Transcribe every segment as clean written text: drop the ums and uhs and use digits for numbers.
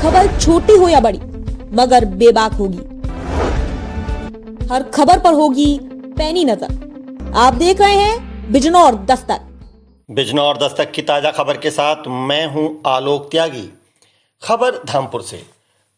खबर छोटी हो या बड़ी मगर बेबाक होगी। हर खबर पर होगी पैनी नजर। आप देख रहे हैं बिजनौर दस्तक। बिजनौर दस्तक की ताजा खबर के साथ मैं हूं आलोक त्यागी। खबर धामपुर से।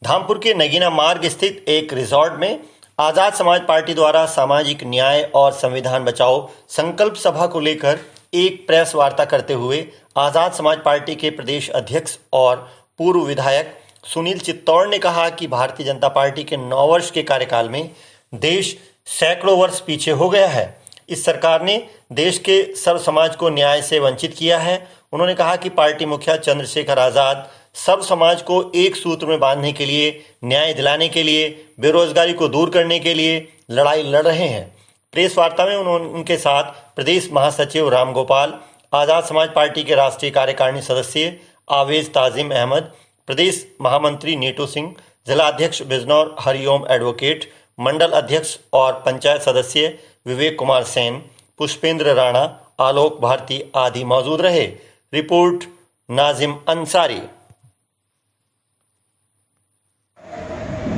धामपुर के नगीना मार्ग स्थित एक रिजॉर्ट में आजाद समाज पार्टी द्वारा सामाजिक न्याय और संविधान बचाओ संकल्प सभा को लेकर एक प्रेस वार्ता करते हुए आजाद समाज पार्टी के प्रदेश अध्यक्ष और पूर्व विधायक सुनील चित्तौड़ ने कहा कि भारतीय जनता पार्टी के 9 वर्ष के कार्यकाल में देश सैकड़ों वर्ष पीछे हो गया है। इस सरकार ने देश के सर्व समाज को न्याय से वंचित किया है। उन्होंने कहा कि पार्टी मुखिया चंद्रशेखर आजाद सब समाज को एक सूत्र में बांधने के लिए, न्याय दिलाने के लिए, बेरोजगारी को दूर करने के लिए लड़ाई लड़ रहे हैं। प्रेस वार्ता में उनके साथ प्रदेश महासचिव राम गोपाल, आजाद समाज पार्टी के राष्ट्रीय कार्यकारिणी सदस्य आवेज ताजिम अहमद, प्रदेश महामंत्री नीटू सिंह, जिला अध्यक्ष बिजनौर हरिओम एडवोकेट, मंडल अध्यक्ष और पंचायत सदस्य विवेक कुमार सेन, पुष्पेंद्र राणा, आलोक भारती आदि मौजूद रहे। रिपोर्ट नाजिम अंसारी।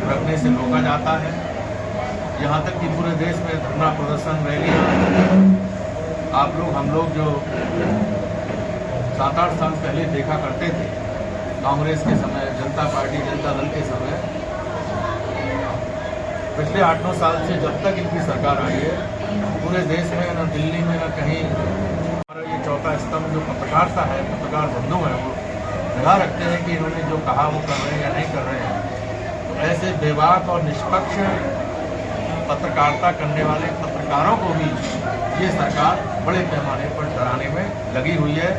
रखने से रोका जाता है, यहाँ तक कि पूरे देश में धरना प्रदर्शन रैलियाँ आप लोग हम लोग जो 7-8 साल पहले देखा करते थे कांग्रेस के समय, जनता पार्टी जनता दल के समय, पिछले 8-9 साल से जब तक इनकी सरकार आई है पूरे देश में न दिल्ली में न कहीं हमारा ये चौथा स्तंभ जो पत्रकारिता है, पत्रकार बंधु है, वो निगाह रखते हैं कि इन्होंने जो कहा वो कर रहे हैं या नहीं कर रहे हैं। ऐसे बेबाक और निष्पक्ष पत्रकारिता करने वाले पत्रकारों को भी ये सरकार बड़े पैमाने पर डराने में लगी हुई है।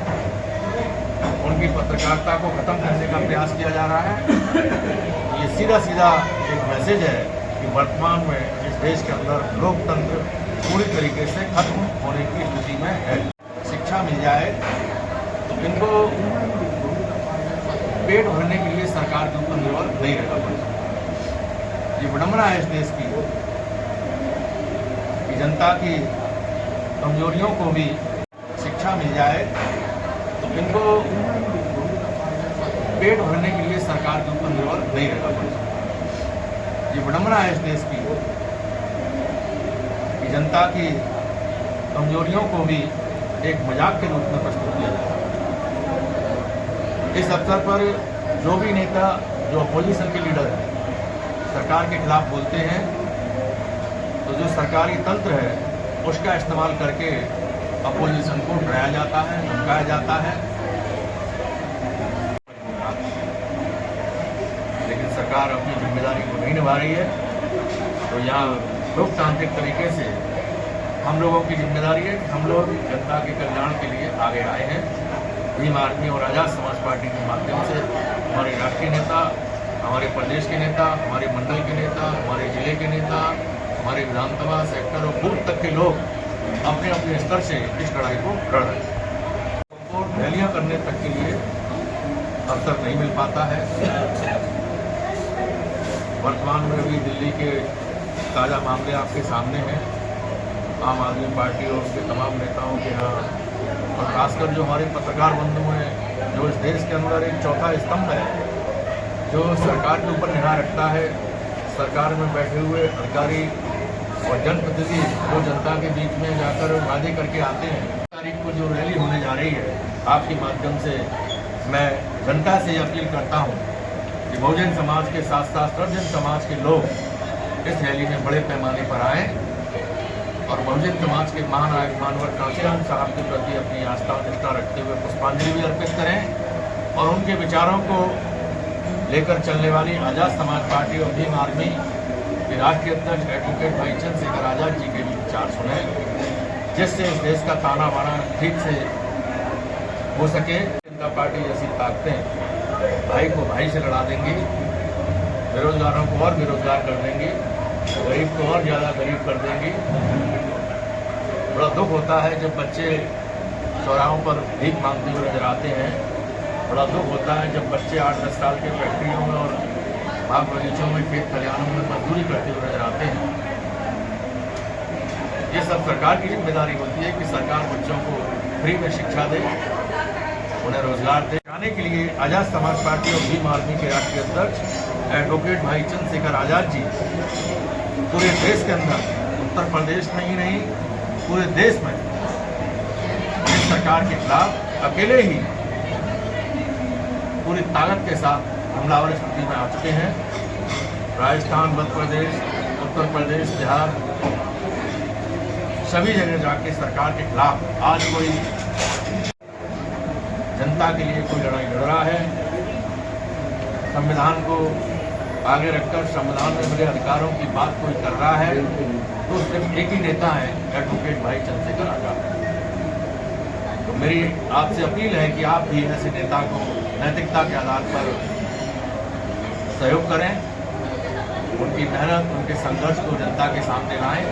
उनकी पत्रकारिता को खत्म करने का प्रयास किया जा रहा है। ये सीधा सीधा एक मैसेज है कि वर्तमान में इस देश के अंदर लोकतंत्र पूरी तरीके से खत्म होने की स्थिति में है। शिक्षा मिल जाए तो इनको पेट भरने के लिए सरकार के ऊपर निर्भर नहीं रहना पड़ेगा। ये विडंबना है इस देश की कि जनता की कमजोरियों को भी शिक्षा मिल जाए तो इनको पेट भरने के लिए सरकार के ऊपर निर्भर नहीं रहना पड़ेगा। ये विडंबना है इस देश की कि जनता की कमजोरियों को भी एक मजाक के रूप में प्रस्तुत किया जाए। इस अवसर पर जो भी नेता जो अपोजिशन के लीडर हैं सरकार के खिलाफ बोलते हैं तो जो सरकारी तंत्र है उसका इस्तेमाल करके अपोजिशन को डराया जाता है, धमकाया जाता है। लेकिन सरकार अपनी जिम्मेदारी को नहीं निभा रही है। तो यहाँ लोकतांत्रिक तरीके से हम लोगों की जिम्मेदारी है कि हम लोग जनता के कल्याण के लिए आगे आए हैं। भीम आर्मी और आजाद समाज पार्टी के माध्यम से हमारे राष्ट्रीय नेता, हमारे प्रदेश के नेता, हमारे मंडल के नेता, हमारे जिले के नेता, हमारे विधानसभा सेक्टर और बूथ तक के लोग अपने अपने स्तर से इस लड़ाई को लड़ रहे हैं। उनको रैलियां करने तक के लिए अवसर नहीं मिल पाता है। वर्तमान में अभी दिल्ली के ताज़ा मामले आपके सामने हैं। आम आदमी पार्टी और उसके तमाम नेताओं के यहाँ और खासकर जो हमारे पत्रकार बंधु हैं, जो इस देश के अंदर एक चौथा स्तंभ है, जो सरकार के ऊपर निगाह रखता है, सरकार में बैठे हुए अधिकारी और जनप्रतिनिधि जो जनता के बीच में जाकर वादे करके आते हैं। तारीख को जो रैली होने जा रही है, आपके माध्यम से मैं जनता से अपील करता हूं कि बहुजन समाज के साथ साथ सर्वजन समाज के लोग इस रैली में बड़े पैमाने पर आएँ और बहुजन समाज के महानायक मानवर कांशीराम साहब के प्रति अपनी आस्था और निष्ठा रखते हुए पुष्पांजलि भी अर्पित करें और उनके विचारों को लेकर चलने वाली आजाद समाज पार्टी और भीम आर्मी के राष्ट्रीय अध्यक्ष एडवोकेट भाई चंद्रशेखर आजाद जी के भी विचार सुने, जिससे इस देश का ताना बाना ठीक से हो सके। जनता पार्टी जैसी ताकतें भाई को भाई से लड़ा देंगी, बेरोजगारों को और बेरोजगार कर देंगी, गरीब को और ज़्यादा गरीब कर देंगी। बड़ा दुख होता है जब बच्चे चौराहों पर भीख मांगते हुए नजर आते हैं। बड़ा दुख होता है जब बच्चे 8-10 साल के फैक्ट्रियों में और बाग बगीचों में, खेत खलिहानों में मजदूरी करते हुए नजर आते हैं। ये सब सरकार की जिम्मेदारी होती है कि सरकार बच्चों को फ्री में शिक्षा दे, उन्हें रोजगार दे। आने के लिए आज़ाद समाज पार्टी और भीम आर्मी के राष्ट्रीय अध्यक्ष एडवोकेट भाई चंद्रशेखर आज़ाद जी पूरे देश के अंदर, उत्तर प्रदेश में ही नहीं पूरे देश में इस सरकार के खिलाफ अकेले ही पूरी ताकत के साथ हमलावर स्थिति में आ चुके हैं। राजस्थान, मध्य प्रदेश, उत्तर प्रदेश, बिहार, सभी जगह जाके सरकार के खिलाफ आज कोई जनता के लिए कोई लड़ाई लड़ रहा है। संविधान को आगे रखकर संविधान में मिले अधिकारों की बात कोई कर रहा है तो सिर्फ एक ही नेता है, एडवोकेट भाई चंद्रशेखर आज़ाद। तो मेरी आपसे अपील है कि आप भी ऐसे नेता को नैतिकता के आधार पर सहयोग करें, उनकी मेहनत, उनके संघर्ष को जनता के सामने लाएं।